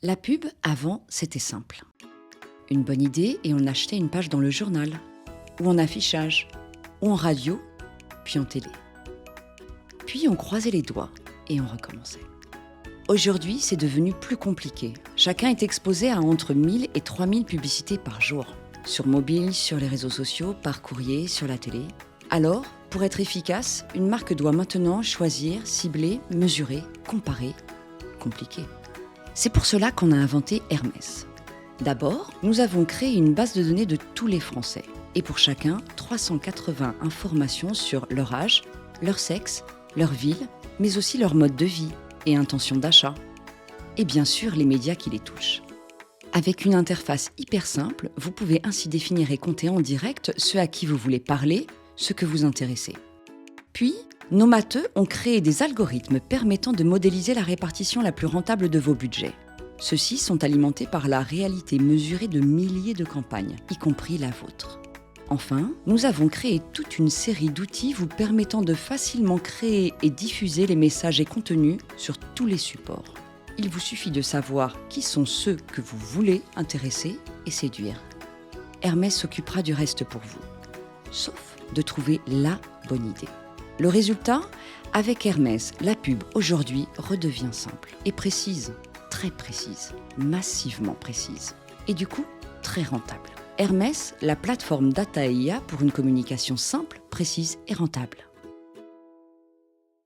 La pub, avant, c'était simple. Une bonne idée et on achetait une page dans le journal, ou en affichage, ou en radio, puis en télé. Puis on croisait les doigts et on recommençait. Aujourd'hui, c'est devenu plus compliqué. Chacun est exposé à entre 1000 et 3000 publicités par jour. Sur mobile, sur les réseaux sociaux, par courrier, sur la télé. Alors, pour être efficace, une marque doit maintenant choisir, cibler, mesurer, comparer. Compliqué. C'est pour cela qu'on a inventé Hermès. D'abord, nous avons créé une base de données de tous les Français. Et pour chacun, 380 informations sur leur âge, leur sexe, leur ville, mais aussi leur mode de vie et intention d'achat. Et bien sûr, les médias qui les touchent. Avec une interface hyper simple, vous pouvez ainsi définir et compter en direct ceux à qui vous voulez parler, ce que vous intéressez. Puis, nos matheux ont créé des algorithmes permettant de modéliser la répartition la plus rentable de vos budgets. Ceux-ci sont alimentés par la réalité mesurée de milliers de campagnes, y compris la vôtre. Enfin, nous avons créé toute une série d'outils vous permettant de facilement créer et diffuser les messages et contenus sur tous les supports. Il vous suffit de savoir qui sont ceux que vous voulez intéresser et séduire. Hermès s'occupera du reste pour vous, sauf de trouver la bonne idée. Le résultat, avec Hermès, la pub aujourd'hui redevient simple et précise, très précise, massivement précise, et du coup, très rentable. Hermès, la plateforme data et IA pour une communication simple, précise et rentable.